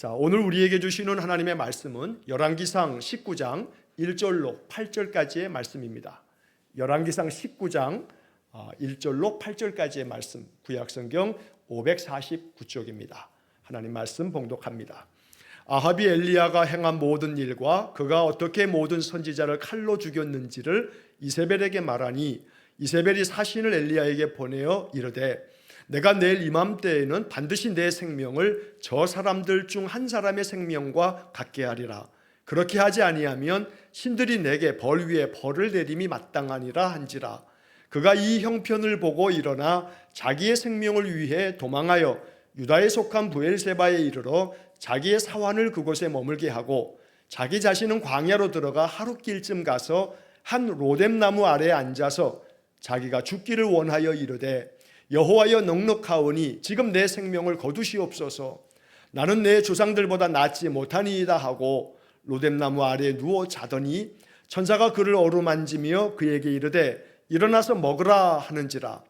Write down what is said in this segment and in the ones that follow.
자, 오늘 우리에게 주시는 하나님의 말씀은 열왕기상 19장 1절로 8절까지의 말씀입니다. 열왕기상 19장 1절로 8절까지의 말씀, 구약성경 549쪽입니다. 하나님 말씀 봉독합니다. 아합이 엘리야가 행한 모든 일과 그가 어떻게 모든 선지자를 칼로 죽였는지를 이세벨에게 말하니 이세벨이 사신을 엘리야에게 보내어 이르되 내가 내일 이맘때에는 반드시 내 생명을 저 사람들 중 한 사람의 생명과 같게 하리라. 그렇게 하지 아니하면 신들이 내게 벌 위에 벌을 내림이 마땅하니라 한지라. 그가 이 형편을 보고 일어나 자기의 생명을 위해 도망하여 유다에 속한 브엘세바에 이르러 자기의 사환을 그곳에 머물게 하고 자기 자신은 광야로 들어가 하룻길쯤 가서 한 로뎀나무 아래에 앉아서 자기가 죽기를 원하여 이르되 여호와여 넉넉하오니 지금 내 생명을 거두시옵소서. 나는 내 조상들보다 낫지 못하니이다 하고 로뎀나무 아래에 누워 자더니 천사가 그를 어루만지며 그에게 이르되 일어나서 먹으라 하는지라.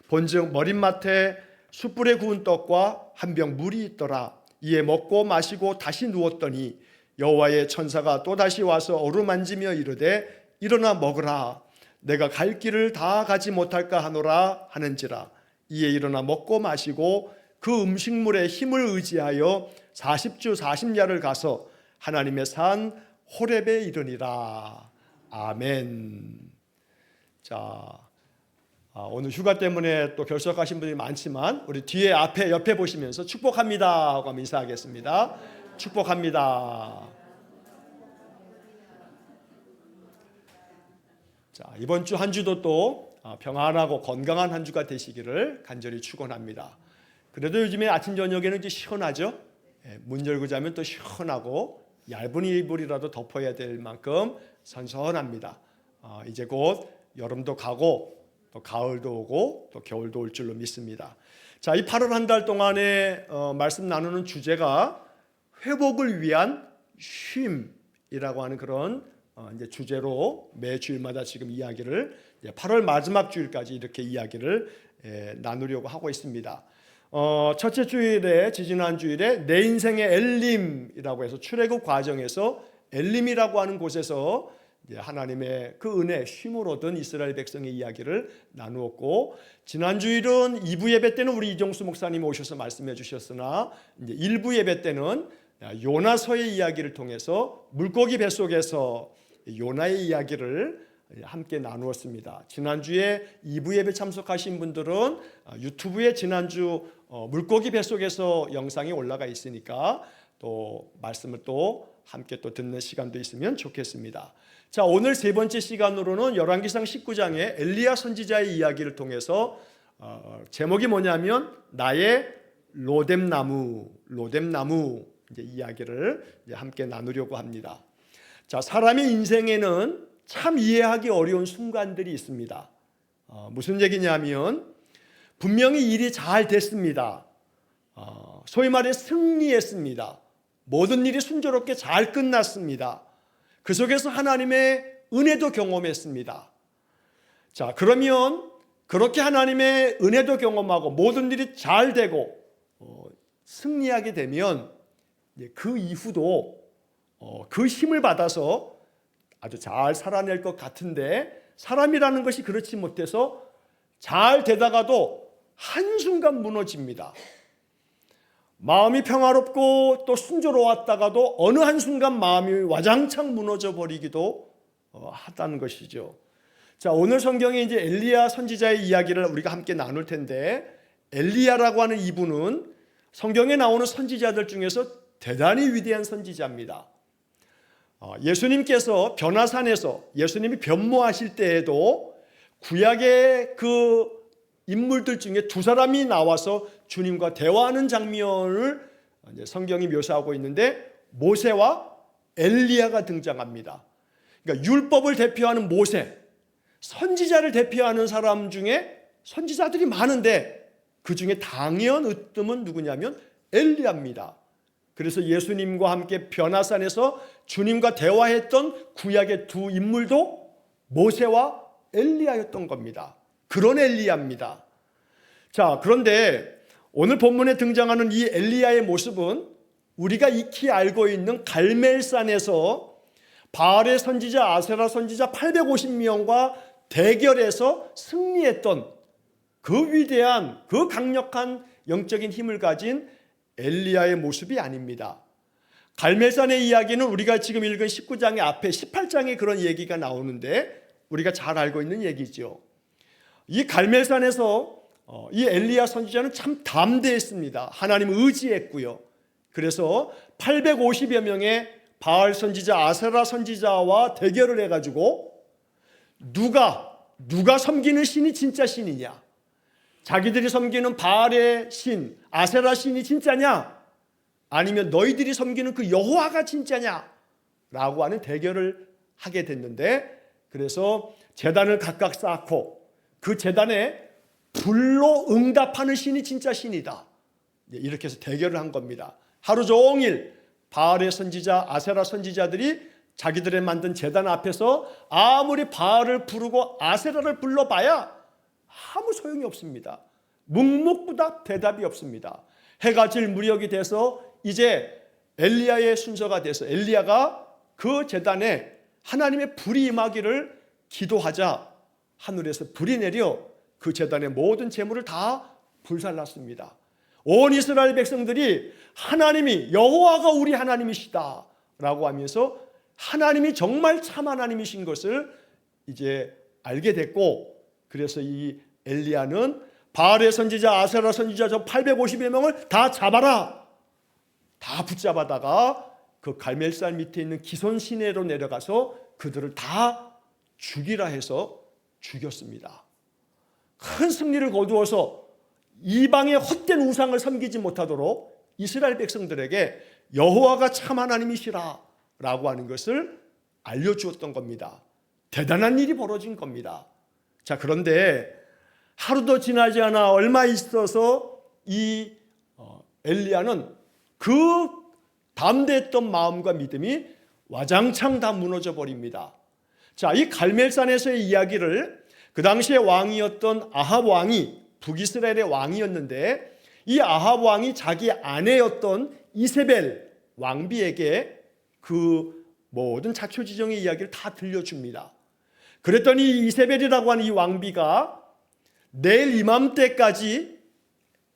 본즉 머릿맡에 숯불에 구운 떡과 한 병 물이 있더라. 이에 먹고 마시고 다시 누웠더니 여호와의 천사가 또다시 와서 어루만지며 이르되 일어나 먹으라. 내가 갈 길을 다 가지 못할까 하노라 하는지라. 이에 일어나 먹고 마시고 그 음식물의 힘을 의지하여 40주 40야를 가서 하나님의 산 호렙에 이르니라. 아멘. 자, 오늘 휴가 때문에 또 결석하신 분들이 많지만 우리 뒤에 앞에 옆에 보시면서 축복합니다 하고 한번 인사하겠습니다. 축복합니다. 자, 이번 주 한 주도 또 평안하고 건강한 한 주가 되시기를 간절히 축원합니다. 그래도 요즘에 아침 저녁에는 이제 시원하죠. 문 열고 자면 또 시원하고 얇은 이불이라도 덮어야 될 만큼 선선합니다. 이제 곧 여름도 가고 또 가을도 오고 또 겨울도 올 줄로 믿습니다. 자, 이 8월 한 달 동안에 말씀 나누는 주제가 회복을 위한 쉼이라고 하는 그런 이제 주제로 매 주일마다 지금 이야기를 8월 마지막 주일까지 이렇게 이야기를 나누려고 하고 있습니다. 첫째 주일에 지지난 주일에 내 인생의 엘림이라고 해서 출애굽 과정에서 엘림이라고 하는 곳에서 하나님의 그 은혜 쉼을 얻은 이스라엘 백성의 이야기를 나누었고, 지난 주일은 2부 예배 때는 우리 이종수 목사님이 오셔서 말씀해 주셨으나 이제 1부 예배 때는 요나서의 이야기를 통해서 물고기 뱃속에서 요나의 이야기를 함께 나누었습니다. 지난주에 2부 예배 참석하신 분들은 유튜브에 지난주 물고기 뱃속에서 영상이 올라가 있으니까 또 말씀을 또 함께 또 듣는 시간도 있으면 좋겠습니다. 자, 오늘 세 번째 시간으로는 열왕기상 19장의 엘리야 선지자의 이야기를 통해서 제목이 뭐냐면 나의 로뎀나무 이제 이야기를 이제 함께 나누려고 합니다. 자, 사람의 인생에는 참 이해하기 어려운 순간들이 있습니다. 무슨 얘기냐면 분명히 일이 잘 됐습니다. 소위 말해 승리했습니다. 모든 일이 순조롭게 잘 끝났습니다. 그 속에서 하나님의 은혜도 경험했습니다. 자, 그러면 그렇게 하나님의 은혜도 경험하고 모든 일이 잘 되고 승리하게 되면 그 이후도 그 힘을 받아서 아주 잘 살아낼 것 같은데 사람이라는 것이 그렇지 못해서 잘 되다가도 한순간 무너집니다. 마음이 평화롭고 또 순조로웠다가도 어느 한순간 마음이 와장창 무너져 버리기도 하다는 것이죠. 자, 오늘 성경에 이제 엘리야 선지자의 이야기를 우리가 함께 나눌 텐데, 엘리야라고 하는 이분은 성경에 나오는 선지자들 중에서 대단히 위대한 선지자입니다. 예수님께서 변화산에서 예수님이 변모하실 때에도 구약의 그 인물들 중에 두 사람이 나와서 주님과 대화하는 장면을 성경이 묘사하고 있는데 모세와 엘리야가 등장합니다. 그러니까 율법을 대표하는 모세, 선지자를 대표하는 사람 중에 선지자들이 많은데 그 중에 당연 으뜸은 누구냐면 엘리야입니다. 그래서 예수님과 함께 변화산에서 주님과 대화했던 구약의 두 인물도 모세와 엘리야였던 겁니다. 그런 엘리야입니다. 자, 그런데 오늘 본문에 등장하는 이 엘리야의 모습은 우리가 익히 알고 있는 갈멜산에서 바알의 선지자 아세라 선지자 850명과 대결해서 승리했던 그 위대한, 그 강력한 영적인 힘을 가진 엘리야의 모습이 아닙니다. 갈멜산의 이야기는 우리가 지금 읽은 19장의 앞에 18장에 그런 얘기가 나오는데 우리가 잘 알고 있는 얘기죠. 이 갈멜산에서 이 엘리야 선지자는 참 담대했습니다. 하나님을 의지했고요. 그래서 850여 명의 바알 선지자 아세라 선지자와 대결을 해가지고 누가 섬기는 신이 진짜 신이냐, 자기들이 섬기는 바알의 신 아세라 신이 진짜냐, 아니면 너희들이 섬기는 그 여호와가 진짜냐 라고 하는 대결을 하게 됐는데, 그래서 제단을 각각 쌓고 그 제단에 불로 응답하는 신이 진짜 신이다, 이렇게 해서 대결을 한 겁니다. 하루 종일 바알의 선지자 아세라 선지자들이 자기들의 만든 제단 앞에서 아무리 바알을 부르고 아세라를 불러봐야 아무 소용이 없습니다. 묵묵부답, 대답이 없습니다. 해가 질 무렵이 돼서 이제 엘리야의 순서가 돼서 엘리야가 그 제단에 하나님의 불이 임하기를 기도하자 하늘에서 불이 내려 그 제단의 모든 재물을 다 불살랐습니다. 온 이스라엘 백성들이 하나님이 여호와가 우리 하나님이시다 라고 하면서 하나님이 정말 참 하나님이신 것을 이제 알게 됐고, 그래서 이 엘리야는 바알의 선지자 아세라 선지자 저 850여 명을 다 잡아라, 다 붙잡아다가 그 갈멜산 밑에 있는 기손 시내로 내려가서 그들을 다 죽이라 해서 죽였습니다. 큰 승리를 거두어서 이방의 헛된 우상을 섬기지 못하도록 이스라엘 백성들에게 여호와가 참 하나님이시라 라고 하는 것을 알려주었던 겁니다. 대단한 일이 벌어진 겁니다. 자, 그런데 하루도 지나지 않아 얼마 있어서 이 엘리야는 그 담대했던 마음과 믿음이 와장창 다 무너져 버립니다. 자, 이 갈멜산에서의 이야기를 그 당시에 왕이었던 아합 왕이, 북이스라엘의 왕이었는데, 이 아합 왕이 자기 아내였던 이세벨 왕비에게 그 모든 자초지종의 이야기를 다 들려줍니다. 그랬더니 이세벨이라고 하는 이 왕비가 내일 이맘때까지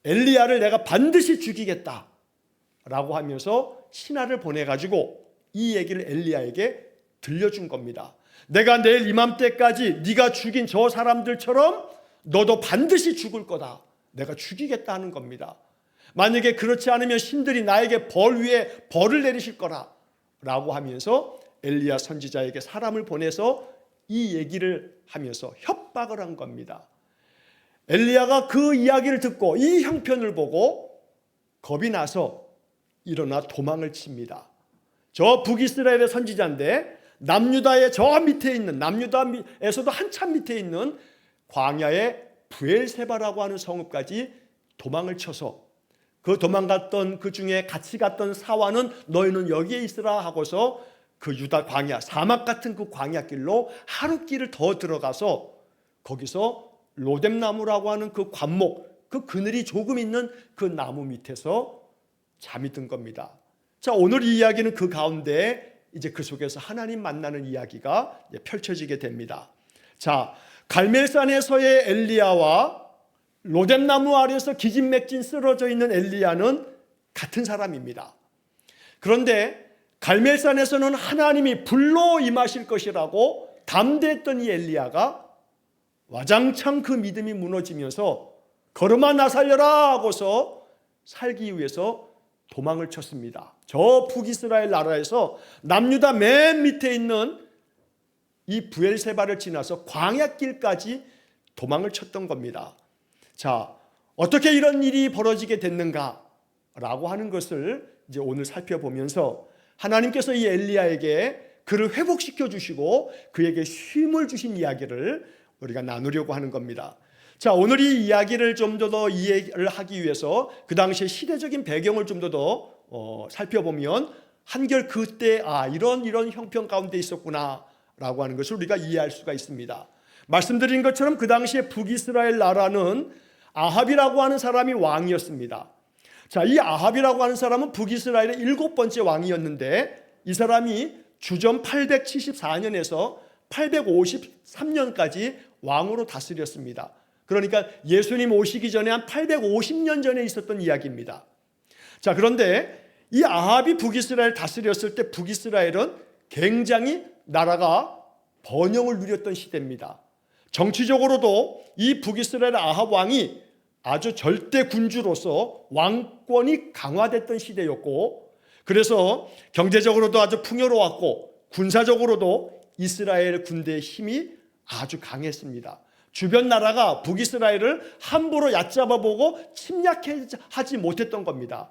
엘리야를 내가 반드시 죽이겠다 라고 하면서 신하를 보내가지고 이 얘기를 엘리야에게 들려준 겁니다. 내가 내일 이맘때까지 네가 죽인 저 사람들처럼 너도 반드시 죽을 거다, 내가 죽이겠다 하는 겁니다. 만약에 그렇지 않으면 신들이 나에게 벌 위에 벌을 내리실 거라 라고 하면서 엘리야 선지자에게 사람을 보내서 이 얘기를 하면서 협박을 한 겁니다. 엘리야가 그 이야기를 듣고 이 형편을 보고 겁이 나서 일어나 도망을 칩니다. 저 북이스라엘의 선지자인데 남유다의 저 밑에 있는, 남유다에서도 한참 밑에 있는 광야의 브엘세바라고 하는 성읍까지 도망을 쳐서 그 도망갔던 그 중에 같이 갔던 사환은 너희는 여기에 있으라 하고서 그 유다 광야, 사막 같은 그 광야길로 하루 길을 더 들어가서 거기서 로뎀나무라고 하는 그 관목, 그 그늘이 조금 있는 그 나무 밑에서 잠이 든 겁니다. 자, 오늘 이 이야기는 그 가운데 이제 그 속에서 하나님 만나는 이야기가 펼쳐지게 됩니다. 자, 갈멜산에서의 엘리야와 로뎀나무 아래에서 기진맥진 쓰러져 있는 엘리야는 같은 사람입니다. 그런데 갈멜산에서는 하나님이 불로 임하실 것이라고 담대했던 이 엘리야가 와장창 그 믿음이 무너지면서 걸음아 나 살려라 하고서 살기 위해서 도망을 쳤습니다. 저 북이스라엘 나라에서 남유다 맨 밑에 있는 이 브엘세바를 지나서 광야길까지 도망을 쳤던 겁니다. 자, 어떻게 이런 일이 벌어지게 됐는가라고 하는 것을 이제 오늘 살펴보면서 하나님께서 이 엘리야에게 그를 회복시켜 주시고 그에게 쉼을 주신 이야기를 우리가 나누려고 하는 겁니다. 자, 오늘 이 이야기를 좀 더 이해를 하기 위해서 그 당시의 시대적인 배경을 좀 더 살펴보면 한결 그때 이런 형편 가운데 있었구나 라고 하는 것을 우리가 이해할 수가 있습니다. 말씀드린 것처럼 그 당시에 북이스라엘 나라는 아합이라고 하는 사람이 왕이었습니다. 자, 이 아합이라고 하는 사람은 북이스라엘의 7번째 왕이었는데 이 사람이 주전 874년에서 853년까지 왕으로 다스렸습니다. 그러니까 예수님 오시기 전에 한 850년 전에 있었던 이야기입니다. 자, 그런데 이 아합이 북이스라엘 다스렸을 때 북이스라엘은 굉장히 나라가 번영을 누렸던 시대입니다. 정치적으로도 이 북이스라엘 아합 왕이 아주 절대 군주로서 왕권이 강화됐던 시대였고, 그래서 경제적으로도 아주 풍요로웠고 군사적으로도 이스라엘 군대의 힘이 아주 강했습니다. 주변 나라가 북이스라엘을 함부로 얕잡아보고 침략하지 못했던 겁니다.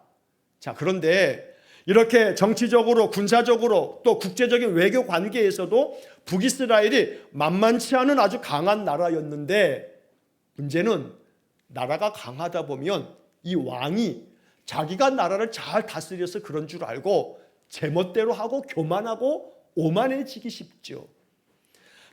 자, 그런데 이렇게 정치적으로 군사적으로 또 국제적인 외교 관계에서도 북이스라엘이 만만치 않은 아주 강한 나라였는데, 문제는 나라가 강하다 보면 이 왕이 자기가 나라를 잘 다스려서 그런 줄 알고 제멋대로 하고 교만하고 오만해지기 쉽죠.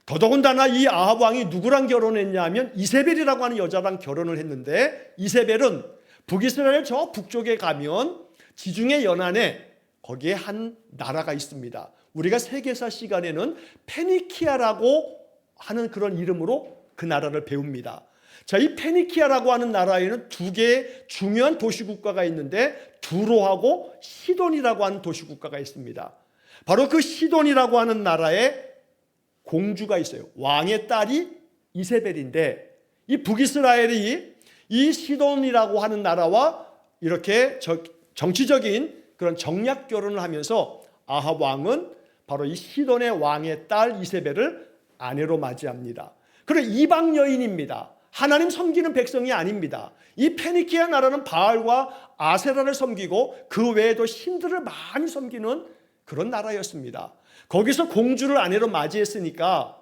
더더군다나 이 아합 왕이 누구랑 결혼했냐면 이세벨이라고 하는 여자랑 결혼을 했는데, 이세벨은 북이스라엘 저 북쪽에 가면 지중해 연안에 거기에 한 나라가 있습니다. 우리가 세계사 시간에는 페니키아라고 하는 그런 이름으로 그 나라를 배웁니다. 자, 이 페니키아라고 하는 나라에는 두 개의 중요한 도시국가가 있는데 두로하고 시돈이라고 하는 도시국가가 있습니다. 바로 그 시돈이라고 하는 나라에 공주가 있어요. 왕의 딸이 이세벨인데, 이 북이스라엘이 이 시돈이라고 하는 나라와 이렇게 정치적인 그런 정략 결혼을 하면서 아합 왕은 바로 이 시돈의 왕의 딸 이세벨을 아내로 맞이합니다. 그리고 이방 여인입니다. 하나님 섬기는 백성이 아닙니다. 이 페니키아 나라는 바알과 아세라를 섬기고 그 외에도 신들을 많이 섬기는 그런 나라였습니다. 거기서 공주를 아내로 맞이했으니까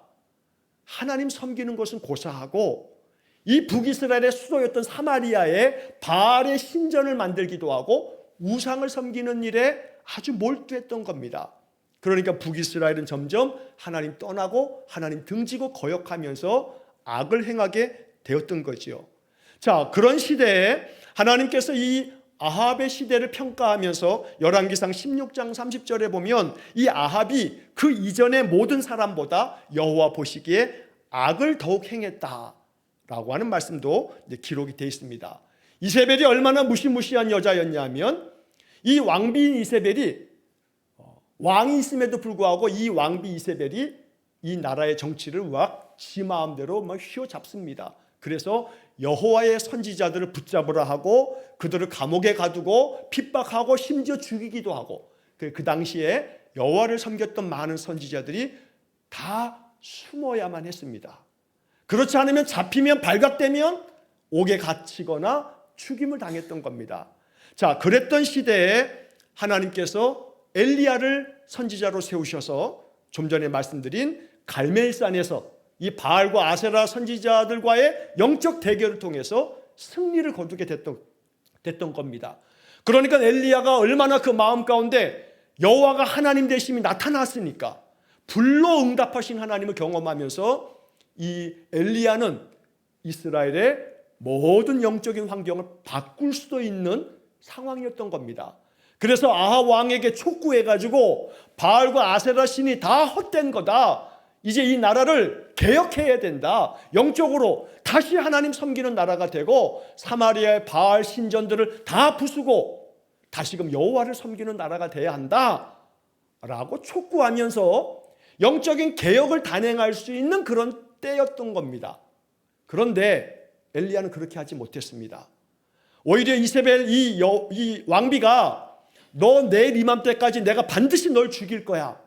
하나님 섬기는 것은 고사하고, 이 북이스라엘의 수도였던 사마리아에 바알의 신전을 만들기도 하고 우상을 섬기는 일에 아주 몰두했던 겁니다. 그러니까 북이스라엘은 점점 하나님 떠나고 하나님 등지고 거역하면서 악을 행하게 되었던 거죠. 자, 그런 시대에 하나님께서 이 아합의 시대를 평가하면서 열왕기상 16장 30절에 보면 이 아합이 그 이전의 모든 사람보다 여호와 보시기에 악을 더욱 행했다라고 하는 말씀도 기록이 되어 있습니다. 이세벨이 얼마나 무시무시한 여자였냐면, 이 왕비인 이세벨이 왕이 있음에도 불구하고 이 왕비 이세벨이 이 나라의 정치를 막 지 마음대로 막 휘어잡습니다. 그래서 여호와의 선지자들을 붙잡으라 하고 그들을 감옥에 가두고 핍박하고 심지어 죽이기도 하고, 그 당시에 여호와를 섬겼던 많은 선지자들이 다 숨어야만 했습니다. 그렇지 않으면 잡히면 발각되면 옥에 갇히거나 죽임을 당했던 겁니다. 자, 그랬던 시대에 하나님께서 엘리야를 선지자로 세우셔서 좀 전에 말씀드린 갈멜산에서 이 바알과 아세라 선지자들과의 영적 대결을 통해서 승리를 거두게 됐던 겁니다. 그러니까 엘리야가 얼마나 그 마음 가운데 여호와가 하나님 되심이 나타났으니까 불로 응답하신 하나님을 경험하면서 이 엘리야는 이스라엘의 모든 영적인 환경을 바꿀 수도 있는 상황이었던 겁니다. 그래서 아합 왕에게 촉구해가지고 바알과 아세라 신이 다 헛된 거다, 이제 이 나라를 개혁해야 된다, 영적으로 다시 하나님 섬기는 나라가 되고 사마리아의 바알 신전들을 다 부수고 다시금 여호와를 섬기는 나라가 돼야 한다 라고 촉구하면서 영적인 개혁을 단행할 수 있는 그런 때였던 겁니다. 그런데 엘리야는 그렇게 하지 못했습니다. 오히려 이세벨 이 왕비가 너 내일 이맘때까지 내가 반드시 널 죽일 거야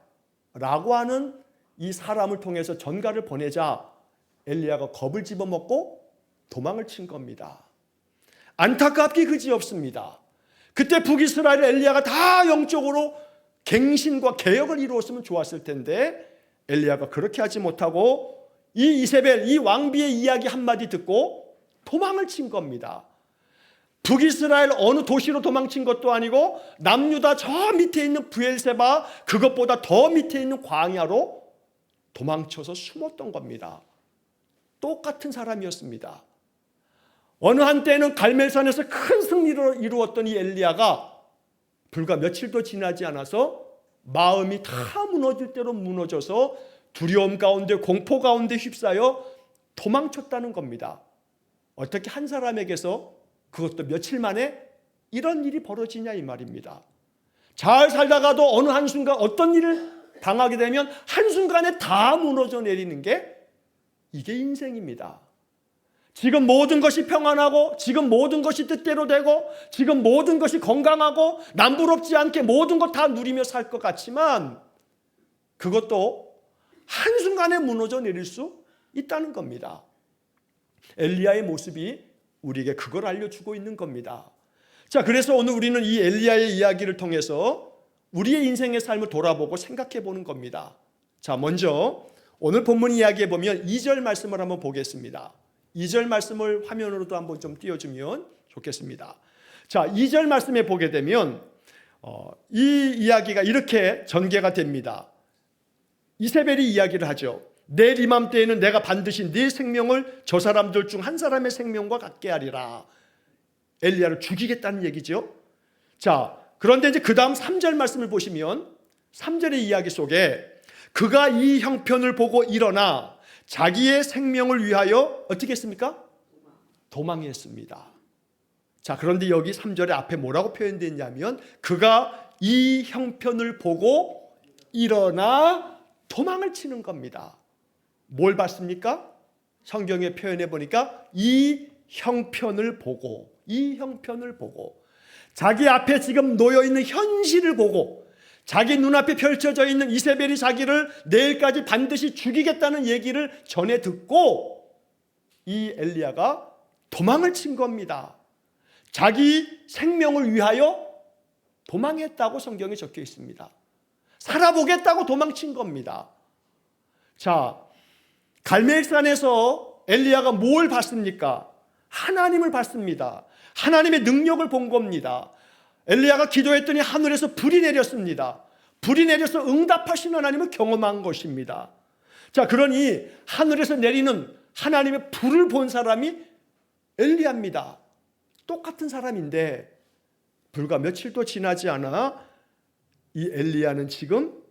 라고 하는 이 사람을 통해서 전가를 보내자 엘리야가 겁을 집어먹고 도망을 친 겁니다. 안타깝기 그지없습니다. 그때 북이스라엘 엘리야가 다 영적으로 갱신과 개혁을 이루었으면 좋았을 텐데 엘리야가 그렇게 하지 못하고 이 이세벨, 이 왕비의 이야기 한마디 듣고 도망을 친 겁니다. 북이스라엘 어느 도시로 도망친 것도 아니고 남유다 저 밑에 있는 브엘세바, 그것보다 더 밑에 있는 광야로 도망쳐서 숨었던 겁니다. 똑같은 사람이었습니다. 어느 한때는 갈멜산에서 큰 승리를 이루었던 이 엘리야가 불과 며칠도 지나지 않아서 마음이 다 무너질 대로 무너져서 두려움 가운데 공포 가운데 휩싸여 도망쳤다는 겁니다. 어떻게 한 사람에게서 그것도 며칠 만에 이런 일이 벌어지냐 이 말입니다. 잘 살다가도 어느 한순간 어떤 일을 당하게 되면 한순간에 다 무너져 내리는 게 이게 인생입니다. 지금 모든 것이 평안하고 지금 모든 것이 뜻대로 되고 지금 모든 것이 건강하고 남부럽지 않게 모든 것 다 누리며 살 것 같지만 그것도 한순간에 무너져 내릴 수 있다는 겁니다. 엘리야의 모습이 우리에게 그걸 알려주고 있는 겁니다. 자, 그래서 오늘 우리는 이 엘리야의 이야기를 통해서 우리의 인생의 삶을 돌아보고 생각해 보는 겁니다. 자, 먼저 오늘 본문 이야기에 보면 2절 말씀을 한번 보겠습니다. 2절 말씀을 화면으로도 한번 좀 띄워주면 좋겠습니다. 자, 2절 말씀에 보게 되면 이 이야기가 이렇게 전개가 됩니다. 이세벨이 이야기를 하죠. 내일 이맘때에는 내가 반드시 네 생명을 저 사람들 중 한 사람의 생명과 같게 하리라. 엘리야를 죽이겠다는 얘기죠. 자, 그런데 이제 그 다음 3절 말씀을 보시면 3절의 이야기 속에 그가 이 형편을 보고 일어나 자기의 생명을 위하여 어떻게 했습니까? 도망했습니다. 자, 그런데 여기 3절의 앞에 뭐라고 표현되었냐면 그가 이 형편을 보고 일어나 도망을 치는 겁니다. 뭘 봤습니까? 성경에 표현해 보니까 이 형편을 보고 자기 앞에 지금 놓여있는 현실을 보고 자기 눈앞에 펼쳐져 있는 이세벨이 자기를 내일까지 반드시 죽이겠다는 얘기를 전해 듣고 이 엘리야가 도망을 친 겁니다. 자기 생명을 위하여 도망했다고 성경에 적혀 있습니다. 살아보겠다고 도망친 겁니다. 자, 갈멜산에서 엘리야가 뭘 봤습니까? 하나님을 봤습니다. 하나님의 능력을 본 겁니다. 엘리야가 기도했더니 하늘에서 불이 내렸습니다. 불이 내려서 응답하신 하나님을 경험한 것입니다. 자, 그러니 하늘에서 내리는 하나님의 불을 본 사람이 엘리야입니다. 똑같은 사람인데 불과 며칠도 지나지 않아 이 엘리야는 지금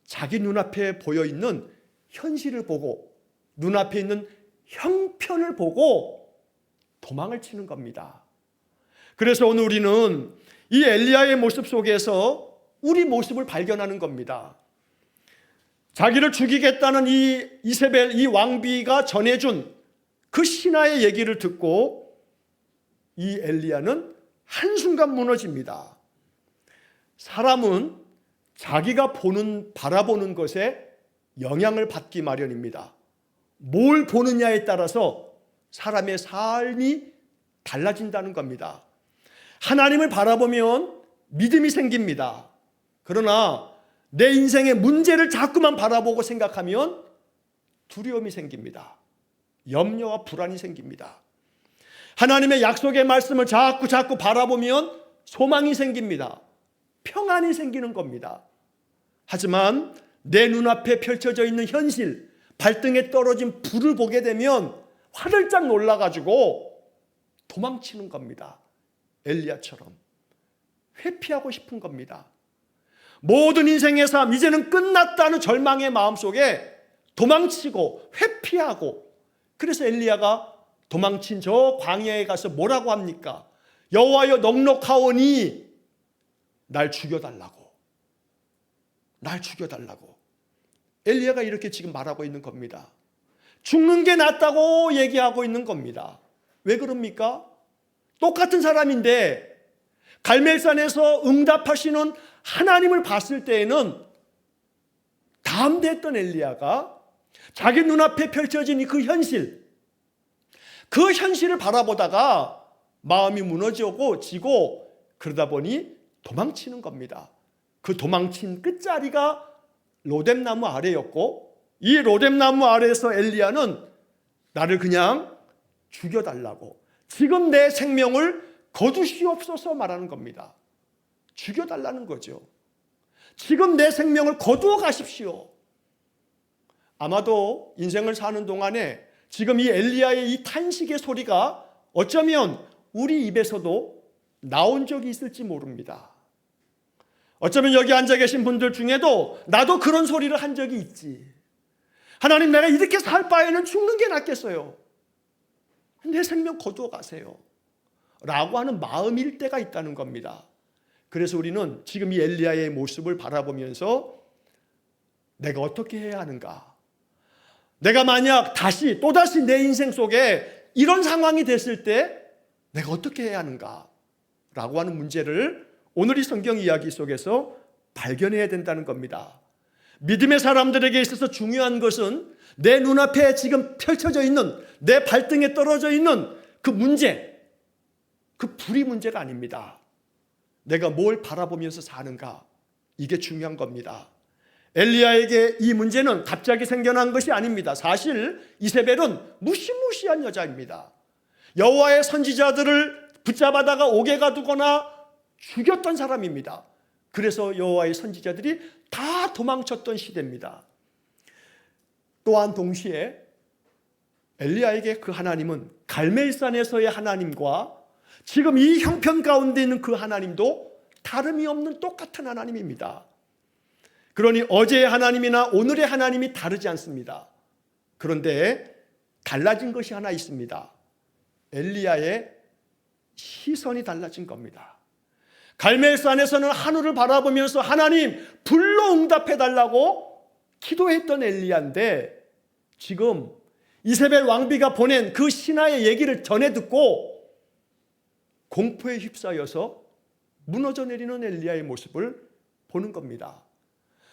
자기 눈앞에 보여있는 현실을 보고 눈앞에 있는 형편을 보고 도망을 치는 겁니다. 그래서 오늘 우리는 이 엘리야의 모습 속에서 우리 모습을 발견하는 겁니다. 자기를 죽이겠다는 이 이세벨, 이 왕비가 전해준 그 신하의 얘기를 듣고 이 엘리야는 한순간 무너집니다. 사람은 자기가 바라보는 것에 영향을 받기 마련입니다. 뭘 보느냐에 따라서 사람의 삶이 달라진다는 겁니다. 하나님을 바라보면 믿음이 생깁니다. 그러나 내 인생의 문제를 자꾸만 바라보고 생각하면 두려움이 생깁니다. 염려와 불안이 생깁니다. 하나님의 약속의 말씀을 자꾸 바라보면 소망이 생깁니다. 평안이 생기는 겁니다. 하지만 내 눈앞에 펼쳐져 있는 현실, 발등에 떨어진 불을 보게 되면 화들짝 놀라가지고 도망치는 겁니다. 엘리야처럼 회피하고 싶은 겁니다. 모든 인생의 삶 이제는 끝났다는 절망의 마음속에 도망치고 회피하고, 그래서 엘리야가 도망친 저 광야에 가서 뭐라고 합니까? 여호와여 넉넉하오니 날 죽여달라고. 엘리야가 이렇게 지금 말하고 있는 겁니다. 죽는 게 낫다고 얘기하고 있는 겁니다. 왜 그럽니까? 똑같은 사람인데 갈멜산에서 응답하시는 하나님을 봤을 때에는 담대했던 엘리야가 자기 눈앞에 펼쳐진 그 현실을 바라보다가 마음이 무너지고 지고 그러다 보니 도망치는 겁니다. 그 도망친 끝자리가 로뎀나무 아래였고, 이 로뎀나무 아래에서 엘리야는 나를 그냥 죽여달라고, 지금 내 생명을 거두시옵소서 말하는 겁니다. 죽여달라는 거죠. 지금 내 생명을 거두어 가십시오. 아마도 인생을 사는 동안에 지금 이 엘리야의 이 탄식의 소리가 어쩌면 우리 입에서도 나온 적이 있을지 모릅니다. 어쩌면 여기 앉아 계신 분들 중에도 나도 그런 소리를 한 적이 있지. 하나님, 내가 이렇게 살 바에는 죽는 게 낫겠어요. 내 생명 거두어 가세요. 라고 하는 마음일 때가 있다는 겁니다. 그래서 우리는 지금 이 엘리야의 모습을 바라보면서 내가 어떻게 해야 하는가? 내가 만약 또다시 내 인생 속에 이런 상황이 됐을 때 내가 어떻게 해야 하는가? 라고 하는 문제를 오늘 이 성경 이야기 속에서 발견해야 된다는 겁니다. 믿음의 사람들에게 있어서 중요한 것은 내 눈앞에 지금 펼쳐져 있는, 내 발등에 떨어져 있는 그 문제, 그 불이 문제가 아닙니다. 내가 뭘 바라보면서 사는가, 이게 중요한 겁니다. 엘리야에게 이 문제는 갑자기 생겨난 것이 아닙니다. 사실 이세벨은 무시무시한 여자입니다. 여호와의 선지자들을 붙잡아다가 옥에 가두거나 죽였던 사람입니다. 그래서 여호와의 선지자들이 다 도망쳤던 시대입니다. 또한 동시에 엘리야에게 그 하나님은 갈멜산에서의 하나님과 지금 이 형편 가운데 있는 그 하나님도 다름이 없는 똑같은 하나님입니다. 그러니 어제의 하나님이나 오늘의 하나님이 다르지 않습니다. 그런데 달라진 것이 하나 있습니다. 엘리야의 시선이 달라진 겁니다. 갈멜산에서는 하늘을 바라보면서 하나님 불로 응답해달라고 기도했던 엘리야인데, 지금 이세벨 왕비가 보낸 그 신하의 얘기를 전해 듣고 공포에 휩싸여서 무너져 내리는 엘리야의 모습을 보는 겁니다.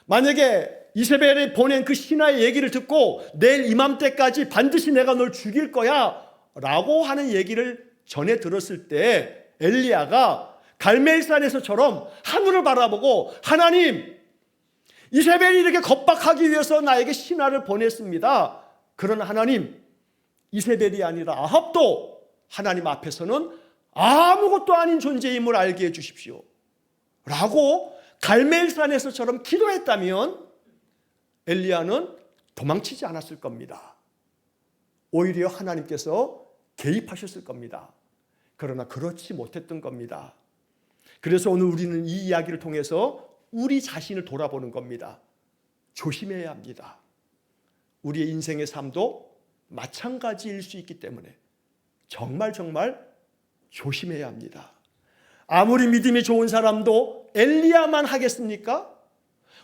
만약에 이세벨이 보낸 그 신하의 얘기를 듣고 내일 이맘때까지 반드시 내가 널 죽일 거야 라고 하는 얘기를 전해 들었을 때 엘리야가 갈멜산에서처럼 하늘을 바라보고 하나님, 이세벨이 이렇게 겁박하기 위해서 나에게 신하를 보냈습니다. 그러나 하나님, 이세벨이 아니라 아합도 하나님 앞에서는 아무것도 아닌 존재임을 알게 해 주십시오 라고 갈멜산에서처럼 기도했다면 엘리야는 도망치지 않았을 겁니다. 오히려 하나님께서 개입하셨을 겁니다. 그러나 그렇지 못했던 겁니다. 그래서 오늘 우리는 이 이야기를 통해서 우리 자신을 돌아보는 겁니다. 조심해야 합니다. 우리의 인생의 삶도 마찬가지일 수 있기 때문에 정말 조심해야 합니다. 아무리 믿음이 좋은 사람도 엘리야만 하겠습니까?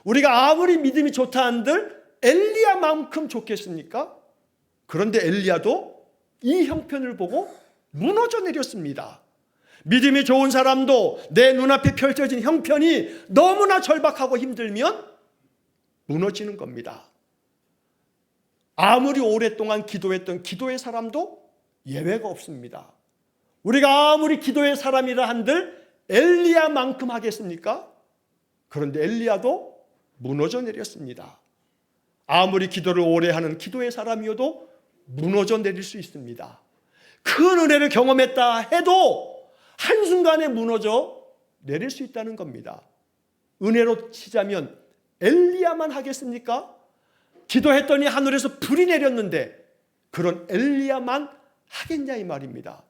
우리가 아무리 믿음이 좋다 한들 엘리야만큼 좋겠습니까? 그런데 엘리야도 이 형편을 보고 무너져 내렸습니다. 믿음이 좋은 사람도 내 눈앞에 펼쳐진 형편이 너무나 절박하고 힘들면 무너지는 겁니다. 아무리 오랫동안 기도했던 기도의 사람도 예외가 없습니다. 우리가 아무리 기도의 사람이라 한들 엘리야만큼 하겠습니까? 그런데 엘리야도 무너져 내렸습니다. 아무리 기도를 오래 하는 기도의 사람이어도 무너져 내릴 수 있습니다. 큰 은혜를 경험했다 해도 한순간에 무너져 내릴 수 있다는 겁니다. 은혜로 치자면 엘리야만 하겠습니까? 기도했더니 하늘에서 불이 내렸는데 그런 엘리야만 하겠냐 이 말입니다.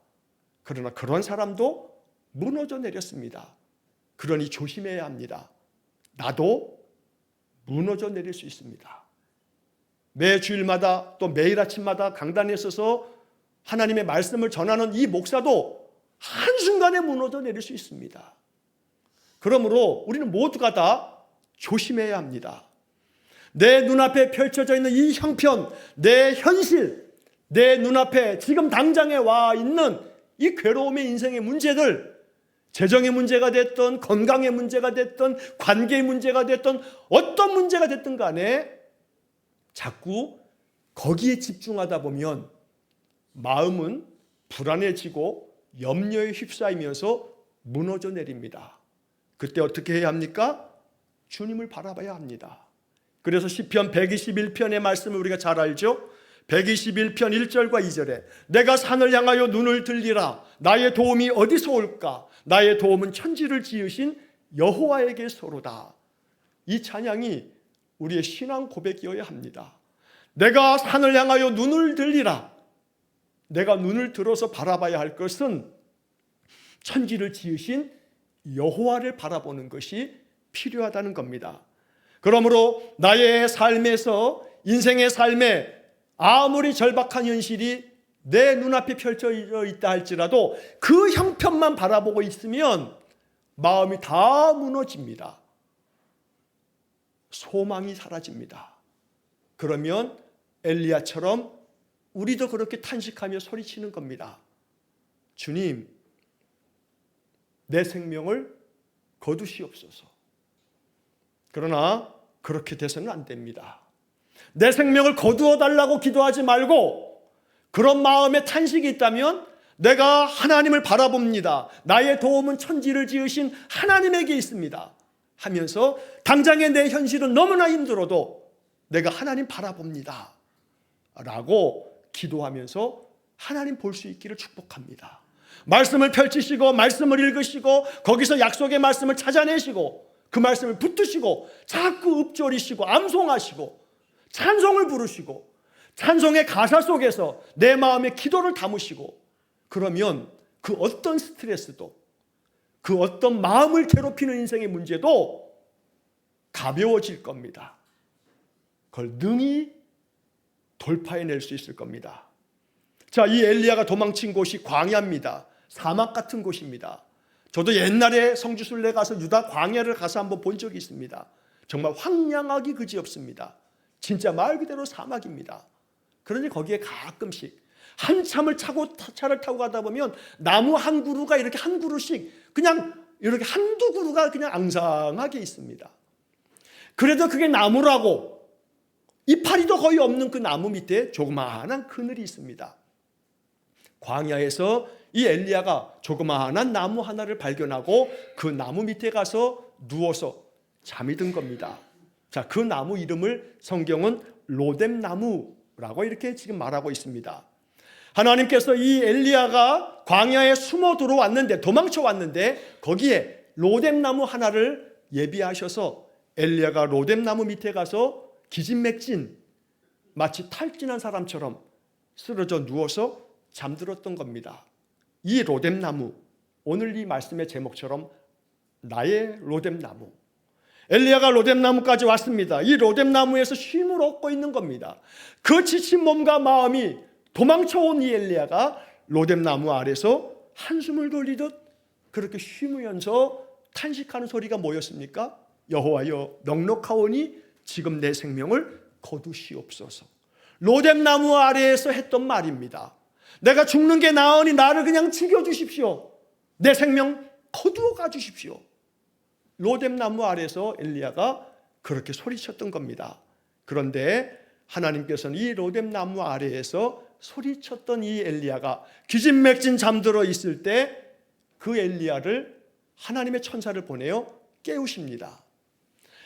그러나 그런 사람도 무너져 내렸습니다. 그러니 조심해야 합니다. 나도 무너져 내릴 수 있습니다. 매 주일마다 또 매일 아침마다 강단에 서서 하나님의 말씀을 전하는 이 목사도 한순간에 무너져 내릴 수 있습니다. 그러므로 우리는 모두가 다 조심해야 합니다. 내 눈앞에 펼쳐져 있는 이 형편, 내 현실, 내 눈앞에 지금 당장에 와 있는 이 괴로움의 인생의 문제들, 재정의 문제가 됐든 건강의 문제가 됐든 관계의 문제가 됐든 어떤 문제가 됐든 간에 자꾸 거기에 집중하다 보면 마음은 불안해지고 염려에 휩싸이면서 무너져 내립니다. 그때 어떻게 해야 합니까? 주님을 바라봐야 합니다. 그래서 시편 121편의 말씀을 우리가 잘 알죠? 121편 1절과 2절에 내가 산을 향하여 눈을 들리라. 나의 도움이 어디서 올까? 나의 도움은 천지를 지으신 여호와에게서로다. 이 찬양이 우리의 신앙 고백이어야 합니다. 내가 산을 향하여 눈을 들리라. 내가 눈을 들어서 바라봐야 할 것은 천지를 지으신 여호와를 바라보는 것이 필요하다는 겁니다. 그러므로 나의 삶에서, 인생의 삶에 아무리 절박한 현실이 내 눈앞에 펼쳐져 있다 할지라도 그 형편만 바라보고 있으면 마음이 다 무너집니다. 소망이 사라집니다. 그러면 엘리야처럼 우리도 그렇게 탄식하며 소리치는 겁니다. 주님, 내 생명을 거두시옵소서. 그러나 그렇게 돼서는 안 됩니다. 내 생명을 거두어 달라고 기도하지 말고 그런 마음에 탄식이 있다면 내가 하나님을 바라봅니다. 나의 도움은 천지를 지으신 하나님에게 있습니다. 하면서 당장의 내 현실은 너무나 힘들어도 내가 하나님 바라봅니다. 라고 기도하면서 하나님 볼 수 있기를 축복합니다. 말씀을 펼치시고 말씀을 읽으시고 거기서 약속의 말씀을 찾아내시고 그 말씀을 붙드시고 자꾸 읊조리시고 암송하시고 찬송을 부르시고 찬송의 가사 속에서 내 마음의 기도를 담으시고 그러면 그 어떤 스트레스도 그 어떤 마음을 괴롭히는 인생의 문제도 가벼워질 겁니다. 그걸 능히 돌파해낼 수 있을 겁니다. 자, 이 엘리야가 도망친 곳이 광야입니다. 사막 같은 곳입니다. 저도 옛날에 성지순례 가서 유다 광야를 가서 한번 본 적이 있습니다. 정말 황량하기 그지없습니다. 진짜 말 그대로 사막입니다. 그러니 거기에 가끔씩 한참을 차를 타고 가다 보면 나무 한 그루가 이렇게 한 그루씩 그냥 이렇게 한두 그루가 그냥 앙상하게 있습니다. 그래도 그게 나무라고 이파리도 거의 없는 그 나무 밑에 조그마한 그늘이 있습니다. 광야에서 이 엘리야가 조그마한 나무 하나를 발견하고 그 나무 밑에 가서 누워서 잠이 든 겁니다. 자, 그 나무 이름을 성경은 로뎀나무라고 이렇게 지금 말하고 있습니다. 하나님께서 이 엘리야가 광야에 숨어 들어왔는데 도망쳐 왔는데 거기에 로뎀나무 하나를 예비하셔서 엘리야가 로뎀나무 밑에 가서 기진맥진 마치 탈진한 사람처럼 쓰러져 누워서 잠들었던 겁니다. 이 로뎀나무, 오늘 이 말씀의 제목처럼 나의 로뎀나무. 엘리야가 로뎀나무까지 왔습니다. 이 로뎀나무에서 쉼을 얻고 있는 겁니다. 그 지친 몸과 마음이 도망쳐온 이 엘리야가 로뎀나무 아래서 한숨을 돌리듯 그렇게 쉬면서 탄식하는 소리가 뭐였습니까? 여호와여, 넉넉하오니 지금 내 생명을 거두시옵소서. 로뎀나무 아래에서 했던 말입니다. 내가 죽는 게 나으니 나를 그냥 죽여주십시오. 내 생명 거두어 가주십시오. 로뎀나무 아래에서 엘리야가 그렇게 소리쳤던 겁니다. 그런데 하나님께서는 이 로뎀나무 아래에서 소리쳤던 이 엘리야가 기진맥진 잠들어 있을 때 그 엘리야를 하나님의 천사를 보내어 깨우십니다.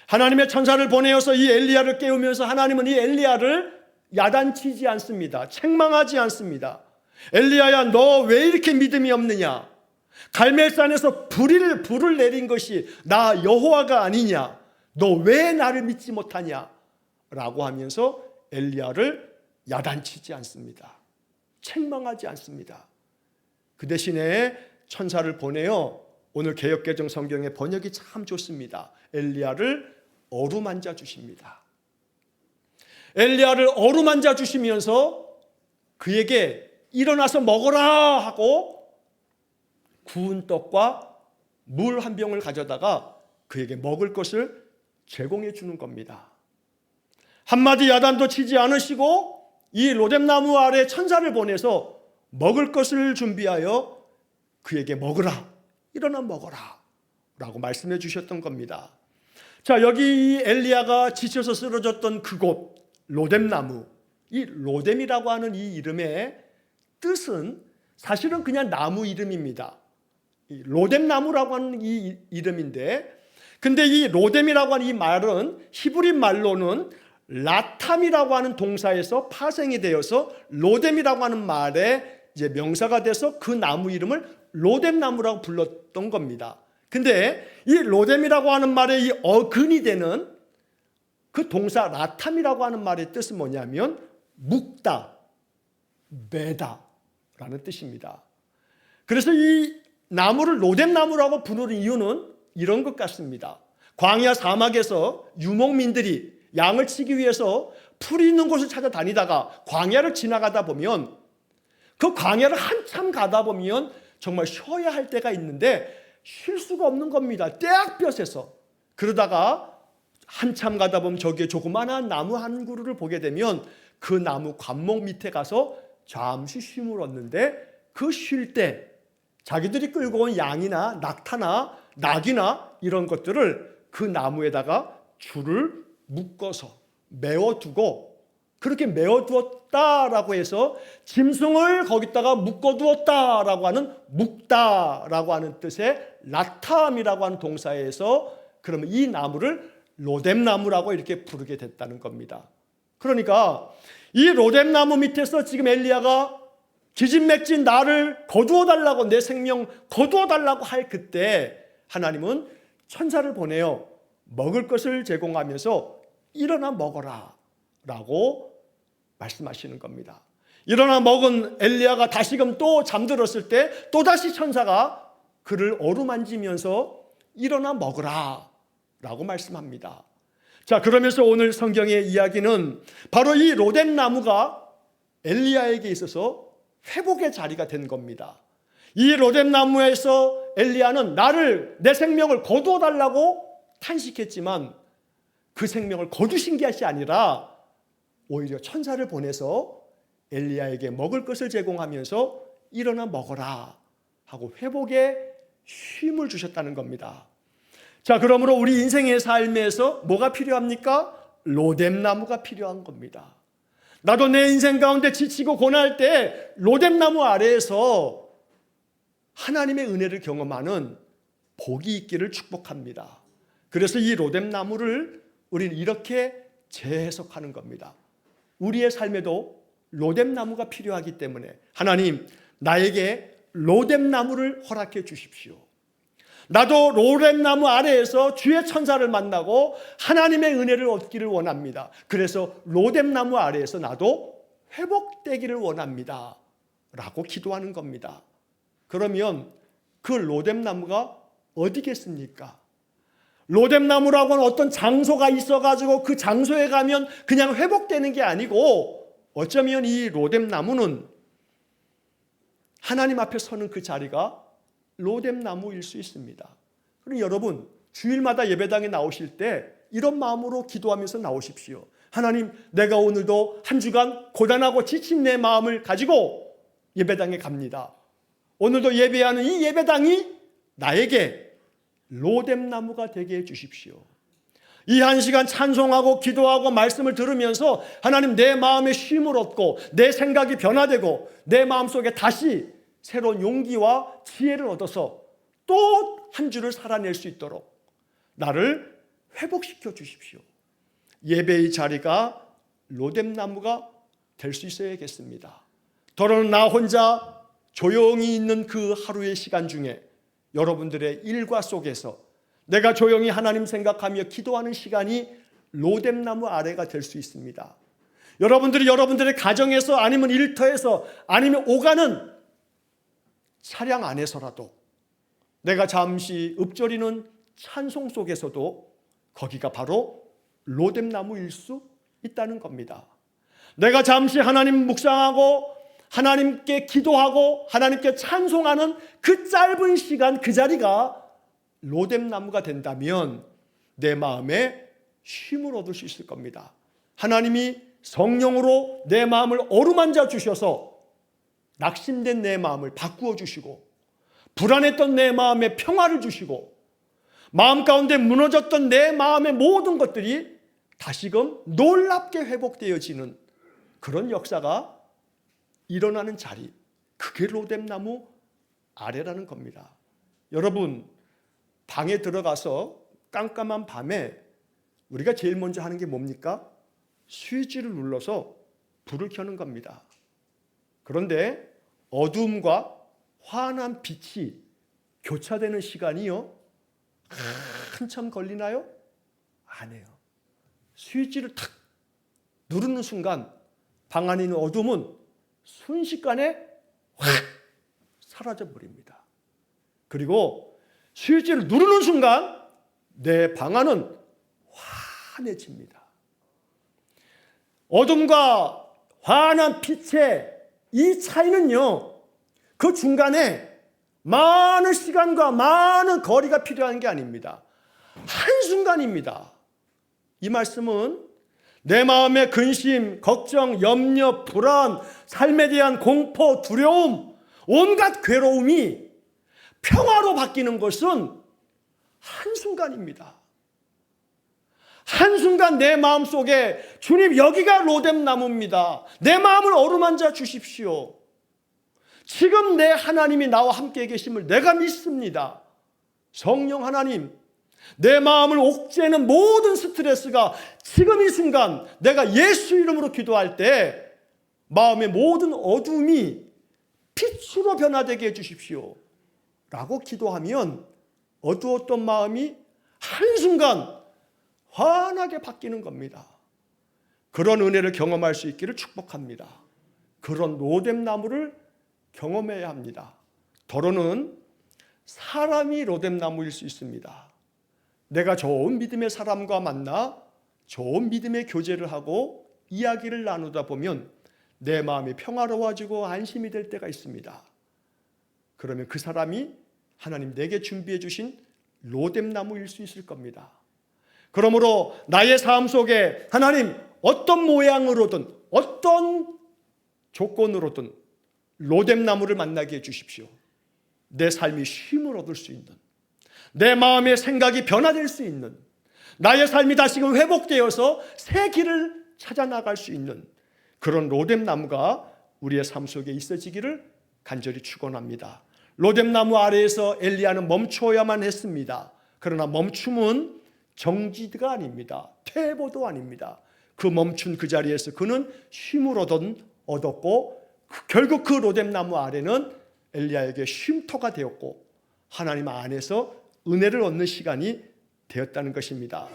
하나님의 천사를 보내어서 이 엘리야를 깨우면서 하나님은 이 엘리야를 야단치지 않습니다. 책망하지 않습니다. 엘리야야, 너 왜 이렇게 믿음이 없느냐? 갈멜산에서 불을 내린 것이 나 여호와가 아니냐? 너 왜 나를 믿지 못하냐? 라고 하면서 엘리야를 야단치지 않습니다. 책망하지 않습니다. 그 대신에 천사를 보내어 오늘 개역개정 성경의 번역이 참 좋습니다. 엘리야를 어루만져 주십니다. 엘리야를 어루만져 주시면서 그에게 일어나서 먹어라 하고 구운 떡과 물 한 병을 가져다가 그에게 먹을 것을 제공해 주는 겁니다. 한마디 야단도 치지 않으시고 이 로뎀나무 아래 천사를 보내서 먹을 것을 준비하여 그에게 먹으라, 일어나 먹어라 라고 말씀해 주셨던 겁니다. 자, 여기 이 엘리야가 지쳐서 쓰러졌던 그곳 로뎀나무, 이 로뎀이라고 하는 이 이름의 뜻은 사실은 그냥 나무 이름입니다. 이 로뎀나무라고 하는 이 이름인데, 근데 이 로뎀이라고 하는 이 말은 히브리 말로는 라탐이라고 하는 동사에서 파생이 되어서 로뎀이라고 하는 말에 이제 명사가 돼서 그 나무 이름을 로뎀나무라고 불렀던 겁니다. 근데 이 로뎀이라고 하는 말의 이 어근이 되는 그 동사 라탐이라고 하는 말의 뜻은 뭐냐면 묶다, 매다 뜻입니다. 그래서 이 나무를 로뎀나무라고 부르는 이유는 이런 것 같습니다. 광야 사막에서 유목민들이 양을 치기 위해서 풀이 있는 곳을 찾아다니다가 광야를 지나가다 보면 그 광야를 한참 가다 보면 정말 쉬어야 할 때가 있는데 쉴 수가 없는 겁니다. 떼약볕에서. 그러다가 한참 가다 보면 저기에 조그마한 나무 한 그루를 보게 되면 그 나무 관목 밑에 가서 잠시 쉼을 얻는데 그 쉴 때 자기들이 끌고 온 양이나 낙타나 낙이나 이런 것들을 그 나무에다가 줄을 묶어서 메어두고 그렇게 메어두었다라고 해서 짐승을 거기다가 묶어두었다라고 하는 묶다라고 하는 뜻의 라탐이라고 하는 동사에서 그러면 이 나무를 로뎀나무라고 이렇게 부르게 됐다는 겁니다. 그러니까 이 로뎀나무 밑에서 지금 엘리야가 기진맥진 나를 거두어달라고 내 생명 거두어달라고 할 그때 하나님은 천사를 보내어 먹을 것을 제공하면서 일어나 먹어라 라고 말씀하시는 겁니다. 일어나 먹은 엘리야가 다시금 또 잠들었을 때 또다시 천사가 그를 어루만지면서 일어나 먹으라 라고 말씀합니다. 자, 그러면서 오늘 성경의 이야기는 바로 이 로뎀나무가 엘리야에게 있어서 회복의 자리가 된 겁니다. 이 로뎀나무에서 엘리야는 내 생명을 거두어 달라고 탄식했지만 그 생명을 거두신 것이 아니라 오히려 천사를 보내서 엘리야에게 먹을 것을 제공하면서 일어나 먹어라 하고 회복의 쉼을 주셨다는 겁니다. 자, 그러므로 우리 인생의 삶에서 뭐가 필요합니까? 로뎀나무가 필요한 겁니다. 나도 내 인생 가운데 지치고 고난할 때 로뎀나무 아래에서 하나님의 은혜를 경험하는 복이 있기를 축복합니다. 그래서 이 로뎀나무를 우리는 이렇게 재해석하는 겁니다. 우리의 삶에도 로뎀나무가 필요하기 때문에 하나님, 나에게 로뎀나무를 허락해 주십시오. 나도 로뎀나무 아래에서 주의 천사를 만나고 하나님의 은혜를 얻기를 원합니다. 그래서 로뎀나무 아래에서 나도 회복되기를 원합니다 라고 기도하는 겁니다. 그러면 그 로뎀나무가 어디겠습니까? 로뎀나무라고 하는 어떤 장소가 있어가지고 그 장소에 가면 그냥 회복되는 게 아니고 어쩌면 이 로뎀나무는 하나님 앞에 서는 그 자리가 로뎀나무일 수 있습니다. 그럼 여러분 주일마다 예배당에 나오실 때 이런 마음으로 기도하면서 나오십시오. 하나님, 내가 오늘도 한 주간 고단하고 지친 내 마음을 가지고 예배당에 갑니다. 오늘도 예배하는 이 예배당이 나에게 로뎀나무가 되게 해주십시오. 이 한 시간 찬송하고 기도하고 말씀을 들으면서 하나님, 내 마음에 쉼을 얻고 내 생각이 변화되고 내 마음속에 다시 새로운 용기와 지혜를 얻어서 또 한 주를 살아낼 수 있도록 나를 회복시켜 주십시오. 예배의 자리가 로뎀나무가 될 수 있어야겠습니다. 더러는 나 혼자 조용히 있는 그 하루의 시간 중에 여러분들의 일과 속에서 내가 조용히 하나님 생각하며 기도하는 시간이 로뎀나무 아래가 될 수 있습니다. 여러분들이 여러분들의 가정에서 아니면 일터에서 아니면 오가는 차량 안에서라도 내가 잠시 읊조리는 찬송 속에서도 거기가 바로 로뎀나무일 수 있다는 겁니다. 내가 잠시 하나님 묵상하고 하나님께 기도하고 하나님께 찬송하는 그 짧은 시간 그 자리가 로뎀나무가 된다면 내 마음에 쉼을 얻을 수 있을 겁니다. 하나님이 성령으로 내 마음을 어루만져 주셔서 낙심된 내 마음을 바꾸어 주시고 불안했던 내 마음에 평화를 주시고 마음 가운데 무너졌던 내 마음의 모든 것들이 다시금 놀랍게 회복되어지는 그런 역사가 일어나는 자리, 그게 로뎀나무 아래라는 겁니다. 여러분, 방에 들어가서 깜깜한 밤에 우리가 제일 먼저 하는 게 뭡니까? 스위치를 눌러서 불을 켜는 겁니다. 그런데 어두움과 환한 빛이 교차되는 시간이요, 한참 걸리나요? 안 해요. 스위치를 탁 누르는 순간 방 안에 있는 어둠은 순식간에 확 사라져 버립니다. 그리고 스위치를 누르는 순간 내 방 안은 환해집니다. 어둠과 환한 빛의 이 차이는요, 그 중간에 많은 시간과 많은 거리가 필요한 게 아닙니다. 한순간입니다. 이 말씀은 내 마음의 근심, 걱정, 염려, 불안, 삶에 대한 공포, 두려움, 온갖 괴로움이 평화로 바뀌는 것은 한순간입니다. 한순간 내 마음속에 주님, 여기가 로뎀나무입니다. 내 마음을 어루만져 주십시오. 지금 내 하나님이 나와 함께 계심을 내가 믿습니다. 성령 하나님, 내 마음을 옥죄는 모든 스트레스가 지금 이 순간 내가 예수 이름으로 기도할 때 마음의 모든 어둠이 빛으로 변화되게 해주십시오 라고 기도하면 어두웠던 마음이 한순간 환하게 바뀌는 겁니다. 그런 은혜를 경험할 수 있기를 축복합니다. 그런 로뎀나무를 경험해야 합니다. 더러는 사람이 로뎀나무일 수 있습니다. 내가 좋은 믿음의 사람과 만나 좋은 믿음의 교제를 하고 이야기를 나누다 보면 내 마음이 평화로워지고 안심이 될 때가 있습니다. 그러면 그 사람이 하나님 내게 준비해 주신 로뎀나무일 수 있을 겁니다. 그러므로 나의 삶 속에 하나님 어떤 모양으로든 어떤 조건으로든 로뎀나무를 만나게 해주십시오. 내 삶이 쉼을 얻을 수 있는, 내 마음의 생각이 변화될 수 있는, 나의 삶이 다시금 회복되어서 새 길을 찾아 나갈 수 있는 그런 로뎀나무가 우리의 삶 속에 있어지기를 간절히 축원합니다. 로뎀나무 아래에서 엘리야는 멈춰야만 했습니다. 그러나 멈춤은 정지가 아닙니다. 퇴보도 아닙니다. 그 멈춘 그 자리에서 그는 쉼을 얻었고 결국 그 로뎀나무 아래는 엘리야에게 쉼터가 되었고 하나님 안에서 은혜를 얻는 시간이 되었다는 것입니다.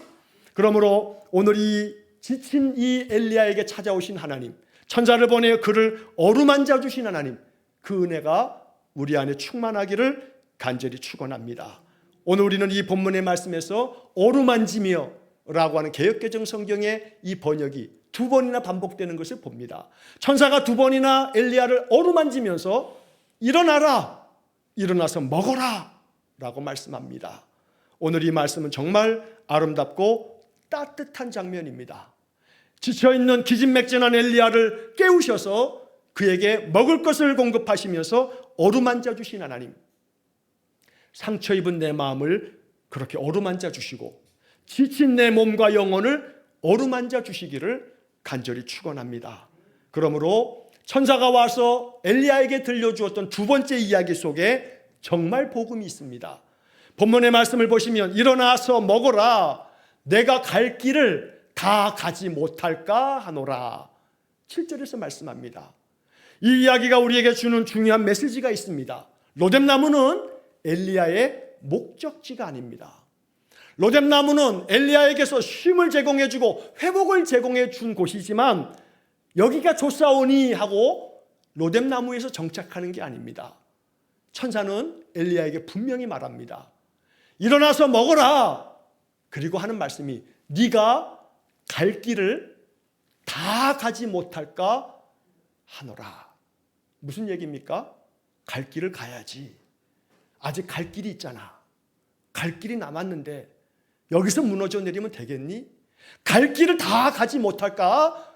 그러므로 오늘 이 지친 이 엘리야에게 찾아오신 하나님, 천사를 보내어 그를 어루만져 주신 하나님, 그 은혜가 우리 안에 충만하기를 간절히 축원합니다. 오늘 우리는 이 본문의 말씀에서 어루만지며 라고 하는 개역개정 성경의 이 번역이 두 번이나 반복되는 것을 봅니다. 천사가 두 번이나 엘리야를 어루만지면서 일어나라, 일어나서 먹어라 라고 말씀합니다. 오늘 이 말씀은 정말 아름답고 따뜻한 장면입니다. 지쳐있는 기진맥진한 엘리야를 깨우셔서 그에게 먹을 것을 공급하시면서 어루만져 주신 하나님, 상처 입은 내 마음을 그렇게 어루만져 주시고 지친 내 몸과 영혼을 어루만져 주시기를 간절히 축원합니다. 그러므로 천사가 와서 엘리야에게 들려주었던 두 번째 이야기 속에 정말 복음이 있습니다. 본문의 말씀을 보시면 일어나서 먹어라, 내가 갈 길을 다 가지 못할까 하노라. 7절에서 말씀합니다. 이 이야기가 우리에게 주는 중요한 메시지가 있습니다. 로뎀나무는 엘리야의 목적지가 아닙니다. 로뎀나무는 엘리야에게서 쉼을 제공해주고 회복을 제공해 준 곳이지만 여기가 좋사오니 하고 로뎀나무에서 정착하는 게 아닙니다. 천사는 엘리야에게 분명히 말합니다. 일어나서 먹어라. 그리고 하는 말씀이 네가 갈 길을 다 가지 못할까 하노라. 무슨 얘기입니까? 갈 길을 가야지. 아직 갈 길이 있잖아. 갈 길이 남았는데 여기서 무너져 내리면 되겠니? 갈 길을 다 가지 못할까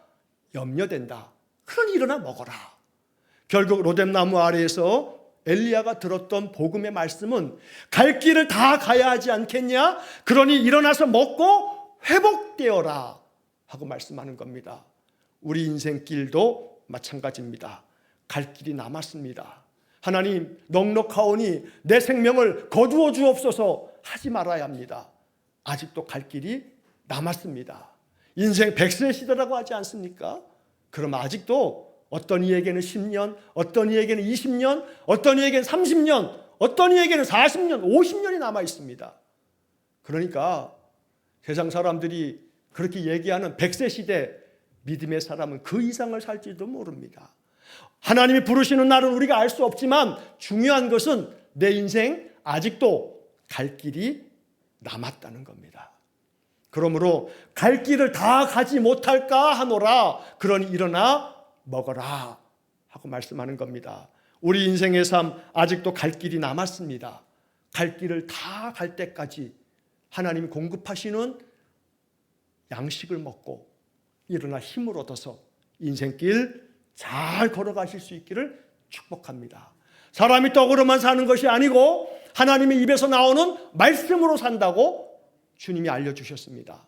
염려된다. 그러니 일어나 먹어라. 결국 로뎀나무 아래에서 엘리야가 들었던 복음의 말씀은 갈 길을 다 가야 하지 않겠냐? 그러니 일어나서 먹고 회복되어라 하고 말씀하는 겁니다. 우리 인생길도 마찬가지입니다. 갈 길이 남았습니다. 하나님, 넉넉하오니 내 생명을 거두어 주옵소서 하지 말아야 합니다. 아직도 갈 길이 남았습니다. 인생 100세 시대라고 하지 않습니까? 그럼 아직도 어떤 이에게는 10년, 어떤 이에게는 20년, 어떤 이에게는 30년, 어떤 이에게는 40년, 50년이 남아 있습니다. 그러니까 세상 사람들이 그렇게 얘기하는 100세 시대, 믿음의 사람은 그 이상을 살지도 모릅니다. 하나님이 부르시는 날은 우리가 알 수 없지만 중요한 것은 내 인생 아직도 갈 길이 남았다는 겁니다. 그러므로 갈 길을 다 가지 못할까 하노라. 그러니 일어나 먹어라 하고 말씀하는 겁니다. 우리 인생의 삶 아직도 갈 길이 남았습니다. 갈 길을 다 갈 때까지 하나님이 공급하시는 양식을 먹고 일어나 힘을 얻어서 인생길 잘 걸어가실 수 있기를 축복합니다. 사람이 떡으로만 사는 것이 아니고 하나님의 입에서 나오는 말씀으로 산다고 주님이 알려주셨습니다.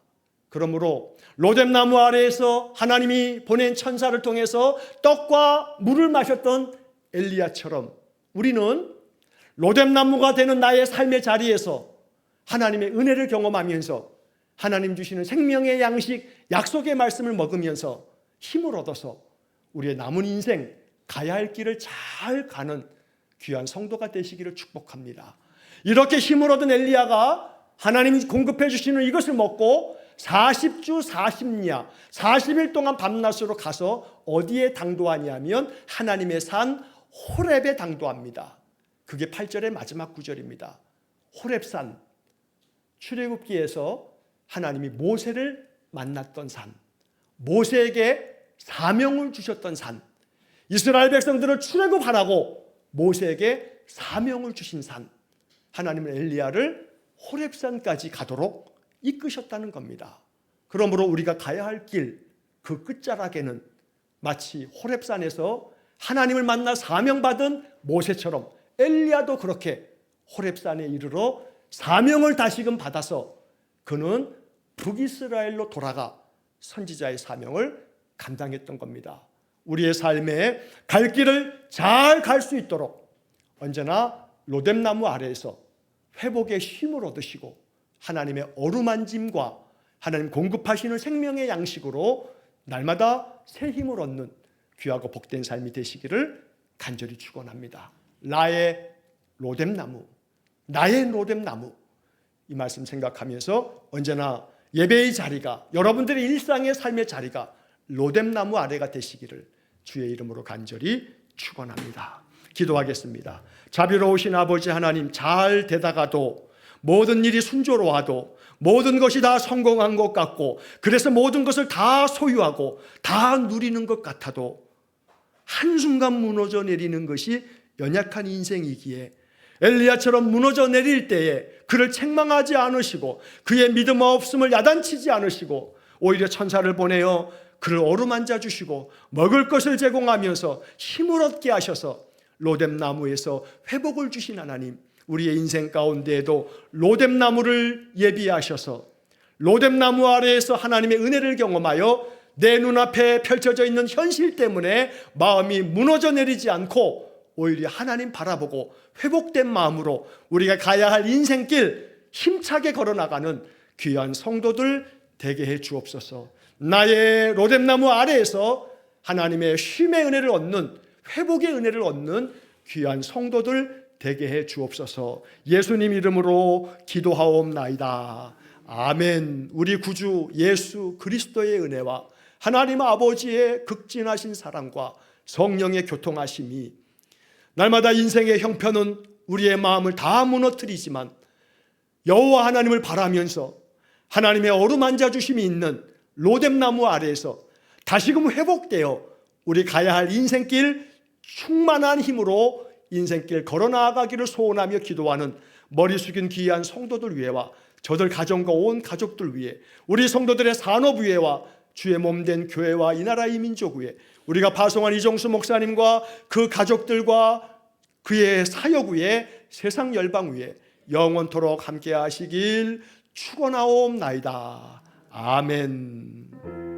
그러므로 로뎀나무 아래에서 하나님이 보낸 천사를 통해서 떡과 물을 마셨던 엘리야처럼 우리는 로뎀나무가 되는 나의 삶의 자리에서 하나님의 은혜를 경험하면서 하나님 주시는 생명의 양식, 약속의 말씀을 먹으면서 힘을 얻어서 우리의 남은 인생 가야 할 길을 잘 가는 귀한 성도가 되시기를 축복합니다. 이렇게 힘을 얻은 엘리야가 하나님이 공급해 주시는 이것을 먹고 40주 40야 40일 동안 밤낮으로 가서 어디에 당도하냐면 하나님의 산 호렙에 당도합니다. 그게 8절의 마지막 구절입니다. 호렙산, 출애굽기에서 하나님이 모세를 만났던 산, 모세에게 사명을 주셨던 산, 이스라엘 백성들을 출애굽하라고 모세에게 사명을 주신 산, 하나님은 엘리야를 호렙산까지 가도록 이끄셨다는 겁니다. 그러므로 우리가 가야 할 길, 그 끝자락에는 마치 호렙산에서 하나님을 만나 사명받은 모세처럼 엘리야도 그렇게 호렙산에 이르러 사명을 다시금 받아서 그는 북이스라엘로 돌아가 선지자의 사명을 감당했던 겁니다. 우리의 삶에 갈 길을 잘 갈 수 있도록 언제나 로뎀나무 아래에서 회복의 힘을 얻으시고 하나님의 어루만짐과 하나님 공급하시는 생명의 양식으로 날마다 새 힘을 얻는 귀하고 복된 삶이 되시기를 간절히 축원합니다. 나의 로뎀나무, 나의 로뎀나무, 이 말씀 생각하면서 언제나 예배의 자리가, 여러분들의 일상의 삶의 자리가 로뎀나무 아래가 되시기를 주의 이름으로 간절히 축원합니다. 기도하겠습니다. 자비로우신 아버지 하나님, 잘 되다가도 모든 일이 순조로워도 모든 것이 다 성공한 것 같고 그래서 모든 것을 다 소유하고 다 누리는 것 같아도 한순간 무너져 내리는 것이 연약한 인생이기에 엘리야처럼 무너져 내릴 때에 그를 책망하지 않으시고 그의 믿음 없음을 야단치지 않으시고 오히려 천사를 보내어 그를 어루만져 주시고 먹을 것을 제공하면서 힘을 얻게 하셔서 로뎀나무에서 회복을 주신 하나님, 우리의 인생 가운데에도 로뎀나무를 예비하셔서 로뎀나무 아래에서 하나님의 은혜를 경험하여 내 눈앞에 펼쳐져 있는 현실 때문에 마음이 무너져 내리지 않고 오히려 하나님 바라보고 회복된 마음으로 우리가 가야 할 인생길 힘차게 걸어나가는 귀한 성도들 되게 해 주옵소서. 나의 로뎀나무 아래에서 하나님의 쉼의 은혜를 얻는, 회복의 은혜를 얻는 귀한 성도들 되게 해 주옵소서. 예수님 이름으로 기도하옵나이다. 아멘. 우리 구주 예수 그리스도의 은혜와 하나님 아버지의 극진하신 사랑과 성령의 교통하심이 날마다 인생의 형편은 우리의 마음을 다 무너뜨리지만 여호와 하나님을 바라면서 하나님의 어루만져 주심이 있는 로뎀나무 아래에서 다시금 회복되어 우리 가야 할 인생길 충만한 힘으로 인생길 걸어나가기를 소원하며 기도하는 머리 숙인 귀한 성도들 위해와 저들 가정과 온 가족들 위해 우리 성도들의 산업 위해와 주의 몸된 교회와 이 나라 이 민족 위에 우리가 파송한 이정수 목사님과 그 가족들과 그의 사역 위에 세상 열방 위에 영원토록 함께 하시길 축원하옵나이다. 아멘.